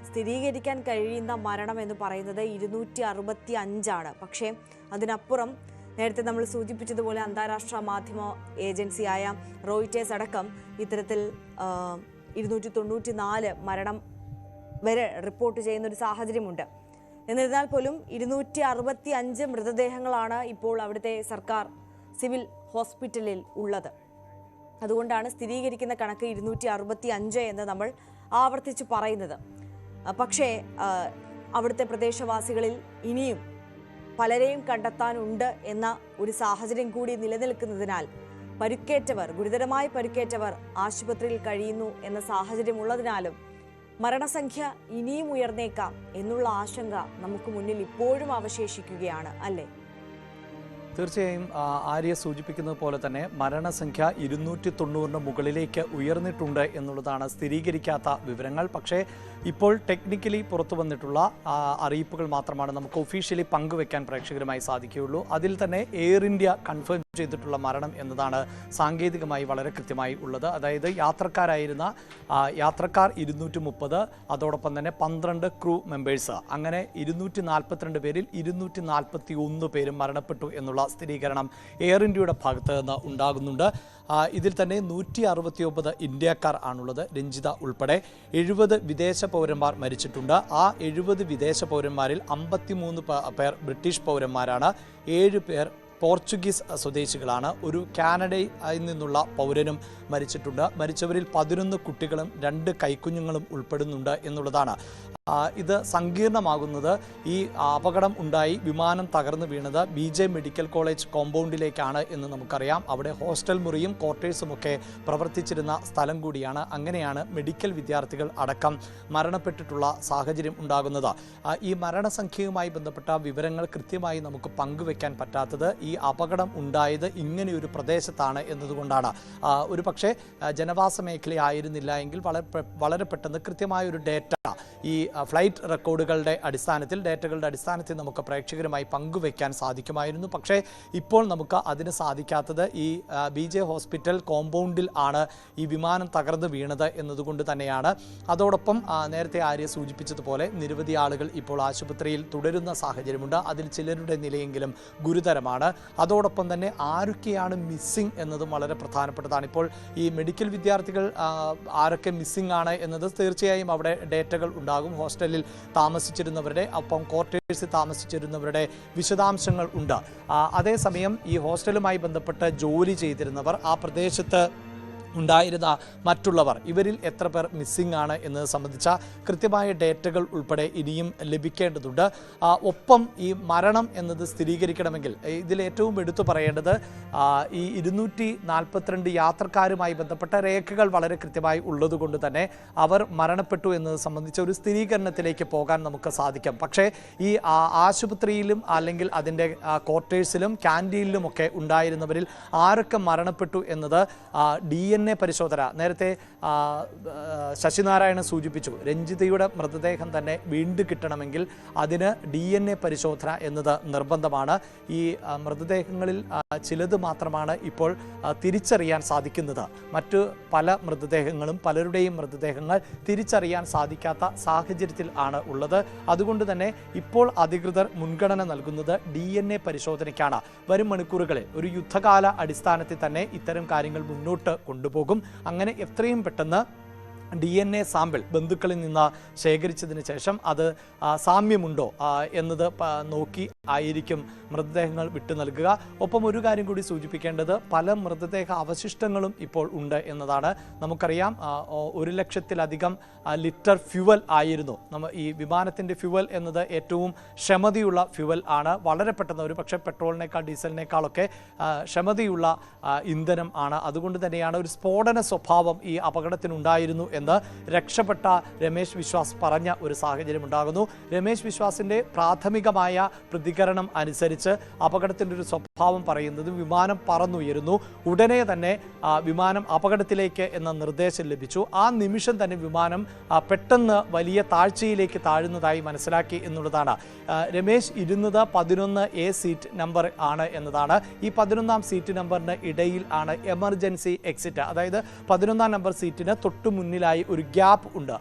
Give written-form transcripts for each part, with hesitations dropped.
സ്ഥിരീകരിക്കാൻ കഴിയുന്ന മരണം എന്ന് പറയുന്നത് 265 പക്ഷേ അതിനപ്പുറം നേരത്തെ നമ്മൾ സൂചിപ്പിച്ചതുപോലെ അന്താരാഷ്ട്ര മാധ്യമ ഏജൻസിയായ റോയിറ്റേഴ്സ് അടക്കം ഇത്തരത്തിൽ 294 മരണം വരെ റിപ്പോർട്ട് ചെയ്യുന്ന ഒരു സാഹചര്യമുണ്ട്. എന്നിരുന്നാൽ പോലും 265 മൃതദേഹങ്ങളാണ് ഇപ്പോൾ അവിടുത്തെ സർക്കാർ സിവിൽ ഹോസ്പിറ്റലിൽ ഉള്ളത്. അതുകൊണ്ടാണ് സ്ഥിരീകരിക്കുന്ന കണക്ക് 265 എന്ന് നമ്മൾ ആവർത്തിച്ച് പറയുന്നത്. പക്ഷേ അവിടുത്തെ പ്രദേശവാസികളിൽ ഇനിയും പലരെയും കണ്ടെത്താനുണ്ട് എന്ന ഒരു സാഹചര്യം കൂടി നിലനിൽക്കുന്നതിനാൽ ഗുരുതരമായി പരുക്കേറ്റവർ ആശുപത്രിയിൽ കഴിയുന്നു എന്ന സാഹചര്യം ഉള്ളതിനാലും മരണസംഖ്യ ഇനിയും ഉയർന്നേക്കാം എന്നുള്ള ആശങ്ക നമുക്ക് മുന്നിൽ ഇപ്പോഴും അവശേഷിക്കുകയാണ്, അല്ലേ? തീർച്ചയായും ആര്യ സൂചിപ്പിക്കുന്നത് പോലെ തന്നെ മരണസംഖ്യ 290 മുകളിലേക്ക് ഉയർന്നിട്ടുണ്ട് എന്നുള്ളതാണ് സ്ഥിരീകരിക്കാത്ത വിവരങ്ങൾ. പക്ഷേ ഇപ്പോൾ ടെക്നിക്കലി പുറത്തു വന്നിട്ടുള്ള അറിയിപ്പുകൾ മാത്രമാണ് നമുക്ക് ഒഫീഷ്യലി പങ്കുവെക്കാൻ പ്രേക്ഷകരുമായി സാധിക്കുകയുള്ളൂ. അതിൽ തന്നെ എയർ ഇന്ത്യ കൺഫേം ചെയ്തിട്ടുള്ള മരണം എന്നതാണ് സാങ്കേതികമായി വളരെ കൃത്യമായി ഉള്ളത്. അതായത് യാത്രക്കാർ 230, അതോടൊപ്പം തന്നെ 12 ക്രൂ മെമ്പേഴ്സ്, അങ്ങനെ 242 പേരിൽ 241 പേരും മരണപ്പെട്ടു എന്നുള്ള സ്ഥിരീകരണം എയർ ഇന്ത്യയുടെ ഭാഗത്ത് നിന്ന് ഉണ്ടാകുന്നുണ്ട്. ഇതിൽ തന്നെ 169 ഇന്ത്യക്കാർ ആണുള്ളത്, രഞ്ജിത ഉൾപ്പെടെ. 70 വിദേശ പൗരന്മാർ മരിച്ചിട്ടുണ്ട്. ആ 70 വിദേശ പൗരന്മാരിൽ 53 പേർ ബ്രിട്ടീഷ് പൗരന്മാരാണ്, 7 പേർ പോർച്ചുഗീസ് സ്വദേശികളാണ്, ഒരു കാനഡയിൽ നിന്നുള്ള പൗരനും മരിച്ചിട്ടുണ്ട്. മരിച്ചവരിൽ 11 കുട്ടികളും 2 കൈക്കുഞ്ഞുങ്ങളും ഉൾപ്പെടുന്നുണ്ട് എന്നുള്ളതാണ്. ഇത് സങ്കീർണമാകുന്നത് ഈ അപകടം ഉണ്ടായി വിമാനം തകർന്നു വീണത് BJ മെഡിക്കൽ കോളേജ് കോമ്പൗണ്ടിലേക്കാണ് എന്ന് നമുക്കറിയാം. അവിടെ ഹോസ്റ്റൽ മുറിയും ക്വാർട്ടേഴ്സുമൊക്കെ പ്രവർത്തിച്ചിരുന്ന സ്ഥലം കൂടിയാണ്. അങ്ങനെയാണ് മെഡിക്കൽ വിദ്യാർത്ഥികൾ അടക്കം മരണപ്പെട്ടിട്ടുള്ള സാഹചര്യം ഉണ്ടാകുന്നത്. ഈ മരണസംഖ്യയുമായി ബന്ധപ്പെട്ട വിവരങ്ങൾ കൃത്യമായി നമുക്ക് പങ്കുവെക്കാൻ പറ്റാത്തത് ഈ അപകടം ഉണ്ടായത് ഇങ്ങനെയൊരു പ്രദേശത്താണ് എന്നതുകൊണ്ടാണ്. ഒരു പക്ഷേ ജനവാസ മേഖലയായിരുന്നില്ല എങ്കിൽ വളരെ പെട്ടെന്ന് കൃത്യമായൊരു ഡേറ്റ ഈ ഫ്ലൈറ്റ് ഡേറ്റകളുടെ അടിസ്ഥാനത്തിൽ നമുക്ക് പ്രേക്ഷകരുമായി പങ്കുവെക്കാൻ സാധിക്കുമായിരുന്നു. പക്ഷേ ഇപ്പോൾ നമുക്ക് അതിന് സാധിക്കാത്തത് ഈ BJ ഹോസ്പിറ്റൽ കോമ്പൗണ്ടിൽ ആണ് ഈ വിമാനം തകർന്നു വീണത് എന്നതുകൊണ്ട് തന്നെയാണ്. അതോടൊപ്പം നേരത്തെ ആര്യ സൂചിപ്പിച്ചതുപോലെ നിരവധി ആളുകൾ ഇപ്പോൾ ആശുപത്രിയിൽ തുടരുന്ന സാഹചര്യമുണ്ട്. അതിൽ ചിലരുടെ നിലയെങ്കിലും ഗുരുതരമാണ്. അതോടൊപ്പം തന്നെ ആരൊക്കെയാണ് മിസ്സിംഗ് എന്നതും വളരെ പ്രധാനപ്പെട്ടതാണ്. ഇപ്പോൾ ഈ മെഡിക്കൽ വിദ്യാർത്ഥികൾ ആരൊക്കെ മിസ്സിംഗ് ആണ് എന്നത് തീർച്ചയായും അവിടെ ഡേറ്റകൾ ഉണ്ടാകും. ഹോസ്റ്റലിൽ താമസിച്ചിരുന്നവരുടെ ഒപ്പം ക്വാർട്ടേഴ്സിൽ താമസിച്ചിരുന്നവരുടെ വിശദാംശങ്ങൾ ഉണ്ട്. അതേസമയം ഈ ഹോസ്റ്റലുമായി ബന്ധപ്പെട്ട് ജോലി ചെയ്തിരുന്നവർ, ആ പ്രദേശത്ത് ഉണ്ടായിരുന്ന മറ്റുള്ളവർ, ഇവരിൽ എത്ര പേർ മിസ്സിംഗ് ആണ് എന്നത് സംബന്ധിച്ച കൃത്യമായ ഡേറ്റകൾ ഉൾപ്പെടെ ഇനിയും ലഭിക്കേണ്ടതുണ്ട്. ഒപ്പം ഈ മരണം എന്നത് സ്ഥിരീകരിക്കണമെങ്കിൽ ഇതിൽ ഏറ്റവും എടുത്തു പറയേണ്ടത് ഈ 242 യാത്രക്കാരുമായി ബന്ധപ്പെട്ട രേഖകൾ വളരെ കൃത്യമായി ഉള്ളതുകൊണ്ട് തന്നെ അവർ മരണപ്പെട്ടു എന്നത് സംബന്ധിച്ച ഒരു സ്ഥിരീകരണത്തിലേക്ക് പോകാൻ നമുക്ക് സാധിക്കും. പക്ഷേ ഈ ആശുപത്രിയിലും അല്ലെങ്കിൽ അതിൻ്റെ ക്വാർട്ടേഴ്സിലും ക്യാൻറ്റീനിലുമൊക്കെ ഉണ്ടായിരുന്നവരിൽ ആരൊക്കെ മരണപ്പെട്ടു എന്നത് DNA പരിശോധന, നേരത്തെ ശശിനാരായണൻ സൂചിപ്പിച്ചു, രഞ്ജിതയുടെ മൃതദേഹം തന്നെ വീണ്ടും കിട്ടണമെങ്കിൽ അതിന് DNA പരിശോധന എന്നത് നിർബന്ധമാണ്. ഈ മൃതദേഹങ്ങളിൽ ചിലത് മാത്രമാണ് ഇപ്പോൾ തിരിച്ചറിയാൻ സാധിക്കുന്നത്. മറ്റു പലരുടെയും മൃതദേഹങ്ങൾ തിരിച്ചറിയാൻ സാധിക്കാത്ത സാഹചര്യത്തിൽ ആണ് ഉള്ളത്. അതുകൊണ്ട് തന്നെ ഇപ്പോൾ അധികൃതർ മുൻഗണന നൽകുന്നത് DNA പരിശോധനയ്ക്കാണ്. വരും മണിക്കൂറുകളിൽ ഒരു യുദ്ധകാല അടിസ്ഥാനത്തിൽ തന്നെ ഇത്തരം കാര്യങ്ങൾ മുന്നോട്ട് കൊണ്ടുപോകും. അങ്ങനെ എത്രയും പെട്ടെന്ന് DNA സാമ്പിൾ ബന്ധുക്കളിൽ നിന്ന് ശേഖരിച്ചതിന് ശേഷം അത് സാമ്യമുണ്ടോ എന്നത് നോക്കി ആയിരിക്കും മൃതദേഹങ്ങൾ വിട്ടു നൽകുക. ഒപ്പം ഒരു കാര്യം കൂടി സൂചിപ്പിക്കേണ്ടത്, പല മൃതദേഹ അവശിഷ്ടങ്ങളും ഇപ്പോൾ ഉണ്ട് എന്നതാണ്. നമുക്കറിയാം 1,00,000-ലധികം ലിറ്റർ ഫ്യുവൽ ആയിരുന്നു. ഈ വിമാനത്തിൻ്റെ ഫ്യുവൽ എന്നത് ഏറ്റവും ക്ഷമതയുള്ള ഫ്യുവൽ ആണ്. വളരെ പെട്ടെന്ന്, ഒരു പക്ഷേ പെട്രോളിനേക്കാൾ ഡീസലിനേക്കാളൊക്കെ ക്ഷമതയുള്ള ഇന്ധനം ആണ്. അതുകൊണ്ട് തന്നെയാണ് ഒരു സ്ഫോടന സ്വഭാവം ഈ അപകടത്തിനുണ്ടായിരുന്നു എന്ന് രക്ഷപ്പെട്ട രമേശ് വിശ്വാസ് പറഞ്ഞ ഒരു സാഹചര്യം ഉണ്ടാകുന്നു. രമേശ് വിശ്വാസിൻ്റെ പ്രാഥമികമായ പ്രതികരണം അനുസരിച്ച് അപകടത്തിൻ്റെ ഒരു സ്വഭാവം പറയുന്നത് വിമാനം പറന്നുയരുന്നു, ഉടനെ തന്നെ വിമാനം അപകടത്തിലേക്ക് എന്ന നിർദ്ദേശം ലഭിച്ചു. ആ നിമിഷം തന്നെ വിമാനം പെട്ടെന്ന് വലിയ താഴ്ചയിലേക്ക് താഴുന്നതായി മനസ്സിലാക്കി എന്നുള്ളതാണ്. രമേശ് ഇരുന്നത് 11A സീറ്റ് നമ്പർ ആണ് എന്നതാണ്. ഈ 11ാം സീറ്റ് നമ്പറിന് ഇടയിൽ ആണ് എമർജൻസി എക്സിറ്റ്, അതായത് 11ാം നമ്പർ സീറ്റിന് തൊട്ടു മുന്നിൽ മുന്നിലായി ഒരു ഗ്യാപ്പ് ഉണ്ട്,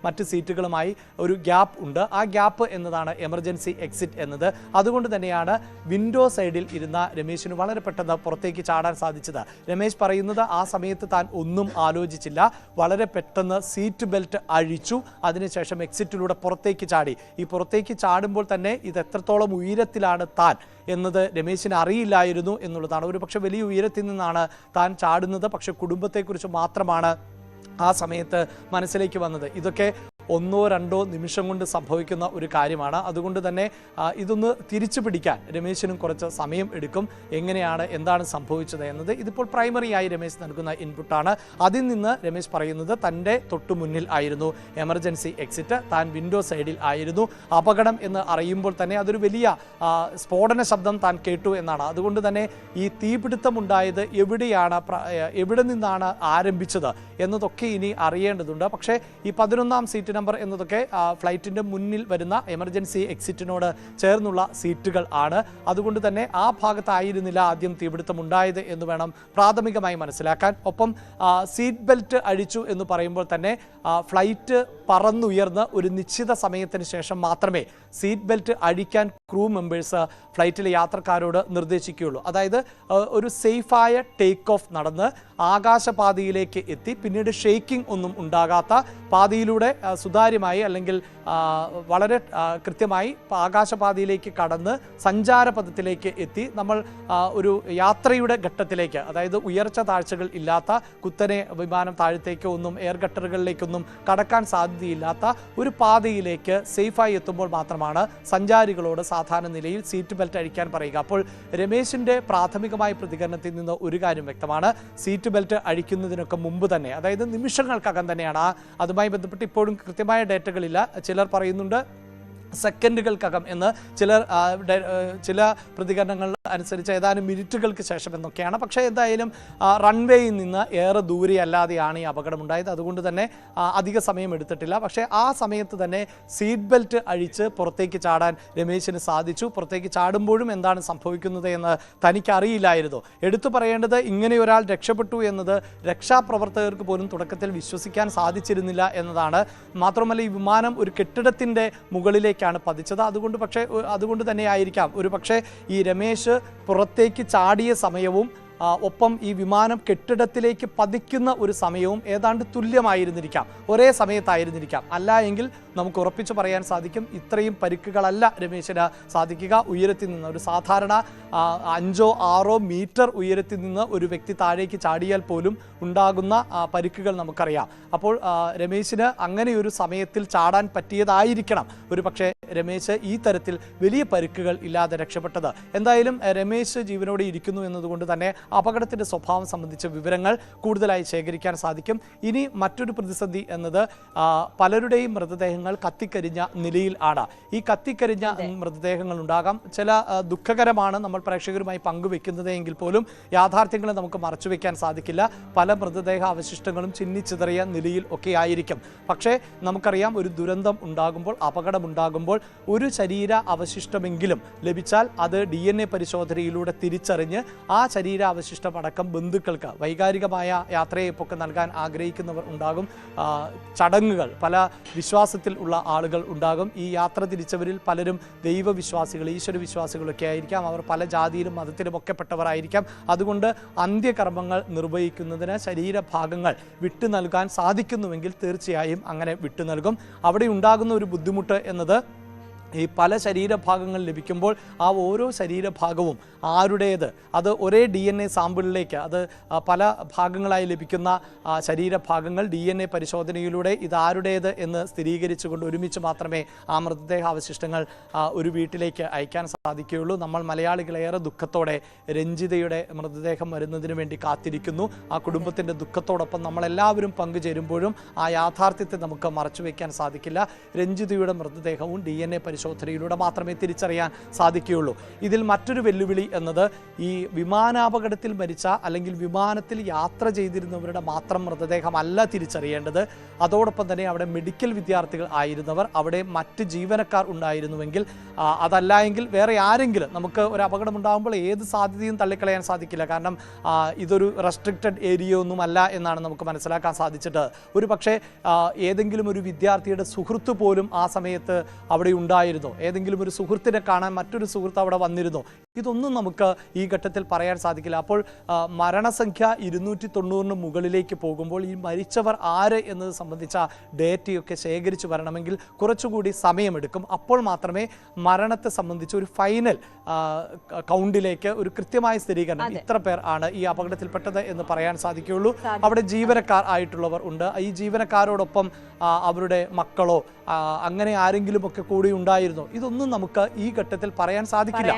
മറ്റ് സീറ്റുകളുമായി ഒരു ഗ്യാപ്പ് ഉണ്ട്. ആ ഗ്യാപ്പ് എന്നതാണ് എമർജൻസി എക്സിറ്റ് എന്നത്. അതുകൊണ്ട് തന്നെയാണ് വിൻഡോ സൈഡിൽ ഇരുന്ന രമേശിന് വളരെ പെട്ടെന്ന് പുറത്തേക്ക് ചാടാൻ സാധിച്ചത്. രമേശ് പറയുന്നത് ആ സമയത്ത് താൻ ഒന്നും ആലോചിച്ചില്ല, വളരെ പെട്ടെന്ന് സീറ്റ് ബെൽറ്റ് അഴിച്ചു, അതിനുശേഷം എക്സിറ്റിലൂടെ പുറത്തേക്ക് ചാടി. ഈ പുറത്തേക്ക് ചാടുമ്പോൾ തന്നെ ഇത് എത്രത്തോളം ഉയരത്തിലാണ് താൻ എന്നത് രമേശിന് അറിയില്ലായിരുന്നു എന്നുള്ളതാണ്. ഒരു പക്ഷേ വലിയ ഉയരത്തിൽ നിന്നാണ് താൻ ചാടുന്നത്, പക്ഷെ കുടുംബത്തെക്കുറിച്ച് മാത്രമാണ് ആ സമയത്ത് മനസ്സിലേക്ക് വന്നത്. ഇതൊക്കെ 1-2 നിമിഷം കൊണ്ട് സംഭവിക്കുന്ന ഒരു കാര്യമാണ്. അതുകൊണ്ട് തന്നെ ഇതൊന്ന് തിരിച്ചു പിടിക്കാൻ രമേശിനും കുറച്ച് സമയം എടുക്കും. എങ്ങനെയാണ്, എന്താണ് സംഭവിച്ചത് എന്നത് ഇതിപ്പോൾ പ്രൈമറിയായി രമേശ് നൽകുന്ന ഇൻപുട്ടാണ്. അതിൽ നിന്ന് രമേശ് പറയുന്നത് തൻ്റെ തൊട്ടു മുന്നിൽ ആയിരുന്നു എമർജൻസി എക്സിറ്റ്, താൻ വിൻഡോ സൈഡിൽ ആയിരുന്നു. അപകടം എന്ന് അറിയുമ്പോൾ തന്നെ അതൊരു വലിയ സ്ഫോടന ശബ്ദം താൻ കേട്ടു എന്നാണ്. അതുകൊണ്ട് തന്നെ ഈ തീപിടുത്തമുണ്ടായത് എവിടെ നിന്നാണ് ആരംഭിച്ചത് എന്നതൊക്കെ ഇനി അറിയേണ്ടതുണ്ട്. പക്ഷേ ഈ 11ാം സീറ്റ് നമ്പർ എന്നതൊക്കെ ഫ്ലൈറ്റിൻ്റെ മുന്നിൽ വരുന്ന എമർജൻസി എക്സിറ്റിനോട് ചേർന്നുള്ള സീറ്റുകൾ ആണ്. അതുകൊണ്ട് തന്നെ ആ ഭാഗത്തായിരുന്നില്ല ആദ്യം തീപിടുത്തം ഉണ്ടായത് എന്ന് വേണം പ്രാഥമികമായി മനസ്സിലാക്കാൻ. ഒപ്പം സീറ്റ് ബെൽറ്റ് അഴിച്ചു എന്ന് പറയുമ്പോൾ തന്നെ ഫ്ലൈറ്റ് പറന്നുയർന്ന് ഒരു നിശ്ചിത സമയത്തിന് ശേഷം മാത്രമേ സീറ്റ് ബെൽറ്റ് അഴിക്കാൻ ക്രൂ മെമ്പേഴ്സ് ഫ്ലൈറ്റിലെ യാത്രക്കാരോട് നിർദ്ദേശിക്കുകയുള്ളൂ. അതായത് ഒരു സേഫായ ടേക്ക് ഓഫ് നടന്ന് ആകാശപാതയിലേക്ക് എത്തി പിന്നീട് ഷെയ്ക്കിംഗ് ഒന്നും ഉണ്ടാകാത്ത പാതയിലൂടെ സുതാര്യമായി അല്ലെങ്കിൽ വളരെ കൃത്യമായി ആകാശപാതയിലേക്ക് കടന്ന് സഞ്ചാരപഥത്തിലേക്ക് എത്തി നമ്മൾ ഒരു യാത്രയുടെ ഘട്ടത്തിലേക്ക്, അതായത് ഉയർച്ച താഴ്ചകൾ ഇല്ലാത്ത കുത്തനെ വിമാനം താഴത്തേക്കോ ഒന്നും എയർ ഗട്ടറുകളിലേക്കൊന്നും കടക്കാൻ സാധ്യതയില്ലാത്ത ഒരു പാതയിലേക്ക് സേഫായി എത്തുമ്പോൾ മാത്രമാണ് സഞ്ചാരികളോട് സാധാരണ നിലയിൽ സീറ്റ് ബെൽറ്റ് അഴിക്കാൻ പറയുക. അപ്പോൾ രമേശിൻ്റെ പ്രാഥമികമായ പ്രതികരണത്തിൽ നിന്ന് ഒരു കാര്യം വ്യക്തമാണ്, സീറ്റ് ബെൽറ്റ് അഴിക്കുന്നതിനൊക്കെ മുമ്പ് തന്നെ, അതായത് നിമിഷങ്ങൾക്കകം തന്നെയാണ്. അതുമായി ബന്ധപ്പെട്ട് ഇപ്പോഴും കൃത്യമായ ഡേറ്റകളില്ല. ചിലർ പറയുന്നുണ്ട് സെക്കൻഡുകൾക്കകം എന്ന്, ചില പ്രതികരണങ്ങൾ അനുസരിച്ച് ഏതാനും മിനിറ്റുകൾക്ക് ശേഷം എന്നൊക്കെയാണ്. പക്ഷേ എന്തായാലും റൺവേയിൽ നിന്ന് ഏറെ ദൂരെയല്ലാതെയാണ് ഈ അപകടമുണ്ടായത്. അതുകൊണ്ട് തന്നെ അധിക സമയം എടുത്തിട്ടില്ല. പക്ഷേ ആ സമയത്ത് തന്നെ സീറ്റ് ബെൽറ്റ് അഴിച്ച് പുറത്തേക്ക് ചാടാൻ രമേശിന് സാധിച്ചു. പുറത്തേക്ക് ചാടുമ്പോഴും എന്താണ് സംഭവിക്കുന്നത് എന്ന് തനിക്കറിയില്ലായിരുന്നു. എടുത്തു പറയേണ്ടത്, ഇങ്ങനെ ഒരാൾ രക്ഷപ്പെട്ടു എന്നത് രക്ഷാപ്രവർത്തകർക്ക് പോലും തുടക്കത്തിൽ വിശ്വസിക്കാൻ സാധിച്ചിരുന്നില്ല എന്നതാണ്. മാത്രമല്ല ഈ വിമാനം ഒരു കെട്ടിടത്തിൻ്റെ മുകളിലേക്ക് പതിച്ചത്. അതുകൊണ്ട് തന്നെ ആയിരിക്കാം ഒരു പക്ഷേ ഈ രമേശ് പുറത്തേക്ക് ചാടിയ സമയവും ഒപ്പം ഈ വിമാനം കെട്ടിടത്തിലേക്ക് പതിക്കുന്ന ഒരു സമയവും ഏതാണ്ട് തുല്യമായിരുന്നിരിക്കാം, ഒരേ സമയത്തായിരുന്നിരിക്കാം. അല്ല എങ്കിൽ നമുക്ക് ഉറപ്പിച്ചു പറയാൻ സാധിക്കും ഇത്രയും പരിക്കുകളല്ല രമേശിന് സാധിക്കുക. ഉയരത്തിൽ നിന്ന് ഒരു സാധാരണ 5-6 മീറ്റർ ഉയരത്തിൽ നിന്ന് ഒരു വ്യക്തി താഴേക്ക് ചാടിയാൽ പോലും ഉണ്ടാകുന്ന പരിക്കുകൾ നമുക്കറിയാം. അപ്പോൾ രമേശിന് അങ്ങനെയൊരു സമയത്തിൽ ചാടാൻ പറ്റിയതായിരിക്കണം ഒരു പക്ഷേ രമേശ് ഈ തരത്തിൽ വലിയ പരിക്കുകൾ ഇല്ലാതെ രക്ഷപ്പെട്ടത്. എന്തായാലും രമേശ് ജീവനോടെ ഇരിക്കുന്നു എന്നതുകൊണ്ട് തന്നെ അപകടത്തിൻ്റെ സ്വഭാവം സംബന്ധിച്ച വിവരങ്ങൾ കൂടുതലായി ശേഖരിക്കാൻ സാധിക്കും. ഇനി മറ്റൊരു പ്രതിസന്ധി എന്നത് പലരുടെയും മൃതദേഹങ്ങൾ കത്തിക്കരിഞ്ഞ നിലയിൽ ആണ്. ഈ കത്തിക്കരിഞ്ഞ മൃതദേഹങ്ങൾ ഉണ്ടാകാം. ചില ദുഃഖകരമാണ് നമ്മൾ പ്രേക്ഷകരുമായി പങ്കുവെക്കുന്നത് എങ്കിൽ പോലും യാഥാർത്ഥ്യങ്ങളെ നമുക്ക് മറച്ചുവെക്കാൻ സാധിക്കില്ല. പല മൃതദേഹ അവശിഷ്ടങ്ങളും ചിന്നിച്ചിതറിയ നിലയിൽ ഒക്കെ ആയിരിക്കും. പക്ഷേ നമുക്കറിയാം ഒരു ദുരന്തം ഉണ്ടാകുമ്പോൾ, അപകടമുണ്ടാകുമ്പോൾ ഒരു ശരീര അവശിഷ്ടമെങ്കിലും ലഭിച്ചാൽ അത് DNA പരിശോധനയിലൂടെ തിരിച്ചറിഞ്ഞ് ആ ശരീരാവശിഷ്ടം അടക്കം ബന്ധുക്കൾക്ക് വൈകാരികമായ യാത്രയെപ്പൊക്കെ നൽകാൻ ആഗ്രഹിക്കുന്നവർ ഉണ്ടാകും. ചടങ്ങുകൾ പല വിശ്വാസത്തിൽ ഉള്ള ആളുകൾ ഉണ്ടാകും. ഈ യാത്ര തിരിച്ചവരിൽ പലരും ദൈവവിശ്വാസികൾ, ഈശ്വരവിശ്വാസികളൊക്കെ ആയിരിക്കാം. അവർ പല ജാതിയിലും മതത്തിലുമൊക്കെ പെട്ടവരായിരിക്കാം. അതുകൊണ്ട് അന്ത്യകർമ്മങ്ങൾ നിർവഹിക്കുന്നതിന് ശരീരഭാഗങ്ങൾ വിട്ടു നൽകാൻ സാധിക്കുന്നുവെങ്കിൽ തീർച്ചയായും അങ്ങനെ വിട്ടു നൽകും. അവിടെ ഉണ്ടാകുന്ന ഒരു ബുദ്ധിമുട്ട് എന്നത് ഈ പല ശരീരഭാഗങ്ങൾ ലഭിക്കുമ്പോൾ ആ ഓരോ ശരീരഭാഗവും ആരുടേത്, അത് ഒരേ DNA സാമ്പിളിലേക്ക്, അത് പല ഭാഗങ്ങളായി ലഭിക്കുന്ന ശരീരഭാഗങ്ങൾ DNA പരിശോധനയിലൂടെ ഇതാരുടേത് എന്ന് സ്ഥിരീകരിച്ചുകൊണ്ട് ഒരുമിച്ച് മാത്രമേ ആ മൃതദേഹാവശിഷ്ടങ്ങൾ ഒരു വീട്ടിലേക്ക് അയക്കാൻ സാധിക്കുകയുള്ളൂ. നമ്മൾ മലയാളികളേറെ ദുഃഖത്തോടെ രഞ്ജിതയുടെ മൃതദേഹം വരുന്നതിന് വേണ്ടി കാത്തിരിക്കുന്നു. ആ കുടുംബത്തിൻ്റെ ദുഃഖത്തോടൊപ്പം നമ്മളെല്ലാവരും പങ്കുചേരുമ്പോഴും ആ യാഥാർത്ഥ്യത്തെ നമുക്ക് മറച്ചുവെക്കാൻ സാധിക്കില്ല. രഞ്ജിതയുടെ മൃതദേഹവും DNA പരിശോധന പരിശോധനയിലൂടെ മാത്രമേ തിരിച്ചറിയാൻ സാധിക്കുകയുള്ളൂ. ഇതിൽ മറ്റൊരു വെല്ലുവിളി എന്നത് ഈ വിമാനാപകടത്തിൽ മരിച്ച അല്ലെങ്കിൽ വിമാനത്തിൽ യാത്ര ചെയ്തിരുന്നവരുടെ മാത്രം മൃതദേഹമല്ല തിരിച്ചറിയേണ്ടത്. അതോടൊപ്പം തന്നെ അവിടെ മെഡിക്കൽ വിദ്യാർത്ഥികൾ ആയിരുന്നവർ, അവിടെ മറ്റ് ജീവനക്കാർ ഉണ്ടായിരുന്നുവെങ്കിൽ, അതല്ല എങ്കിൽ വേറെ ആരെങ്കിലും, നമുക്ക് ഒരു അപകടം ഉണ്ടാകുമ്പോൾ ഏത് സാധ്യതയും തള്ളിക്കളയാൻ സാധിക്കില്ല. കാരണം ഇതൊരു റെസ്ട്രിക്റ്റഡ് ഏരിയ ഒന്നുമല്ല എന്നാണ് നമുക്ക് മനസ്സിലാക്കാൻ സാധിച്ചിട്ട്. ഒരു പക്ഷേ ഏതെങ്കിലും ഒരു വിദ്യാർത്ഥിയുടെ സുഹൃത്ത് പോലും ആ സമയത്ത് അവിടെ ഉണ്ടായിരുന്നോ, ഏതെങ്കിലും ഒരു സുഹൃത്തിനെ കാണാൻ മറ്റൊരു സുഹൃത്ത് അവിടെ വന്നിരുന്നോ, ഇതൊന്നും നമുക്ക് ഈ ഘട്ടത്തിൽ പറയാൻ സാധിക്കില്ല. അപ്പോൾ മരണസംഖ്യ 290 മുകളിലേക്ക് പോകുമ്പോൾ ഈ മരിച്ചവർ ആര് എന്നത് സംബന്ധിച്ച ഡേറ്റയൊക്കെ ശേഖരിച്ചു വരണമെങ്കിൽ കുറച്ചുകൂടി സമയമെടുക്കും. അപ്പോൾ മാത്രമേ മരണത്തെ സംബന്ധിച്ച് ഒരു ഫൈനൽ കൗണ്ടിലേക്ക് ഒരു കൃത്യമായ സ്ഥിരീകരണം ഇത്ര പേർ ആണ് ഈ അപകടത്തിൽപ്പെട്ടത് എന്ന് പറയാൻ സാധിക്കുകയുള്ളൂ. അവിടെ ജീവനക്കാർ ആയിട്ടുള്ളവർ ഉണ്ട്. ഈ ജീവനക്കാരോടൊപ്പം അവരുടെ മക്കളോ അങ്ങനെ ആരെങ്കിലും ഒക്കെ കൂടി ഉണ്ടായിരുന്നോ, ഇതൊന്നും നമുക്ക് ഈ ഘട്ടത്തിൽ പറയാൻ സാധിക്കില്ല.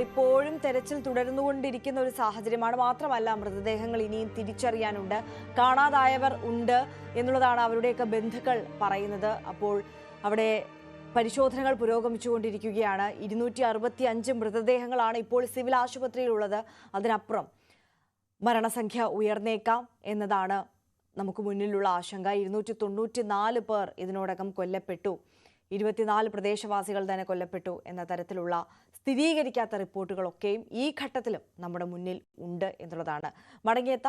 ഇപ്പോഴും തെരച്ചിൽ തുടർന്നുകൊണ്ടിരിക്കുന്ന ഒരു സാഹചര്യമാണ്. മാത്രമല്ല, മൃതദേഹങ്ങൾ ഇനിയും തിരിച്ചറിയാനുണ്ട്, കാണാതായവർ ഉണ്ട് എന്നുള്ളതാണ് അവരുടെയൊക്കെ ബന്ധുക്കൾ പറയുന്നത്. അപ്പോൾ അവിടെ പരിശോധനകൾ പുരോഗമിച്ചുകൊണ്ടിരിക്കുകയാണ്. 265 മൃതദേഹങ്ങളാണ് ഇപ്പോൾ സിവിൽ ആശുപത്രിയിലുള്ളത്. അതിനപ്പുറം മരണസംഖ്യ ഉയർന്നേക്കാം എന്നതാണ് നമുക്ക് മുന്നിലുള്ള ആശങ്ക. 294 പേർ ഇതിനോടകം കൊല്ലപ്പെട്ടു, 24 പ്രദേശവാസികൾ തന്നെ കൊല്ലപ്പെട്ടു എന്ന തരത്തിലുള്ള സ്ഥിരീകരിക്കാത്ത റിപ്പോർട്ടുകളൊക്കെയും ഈ ഘട്ടത്തിലും നമ്മുടെ മുന്നിൽ ഉണ്ട് എന്നുള്ളതാണ്. മടങ്ങിയെത്താം.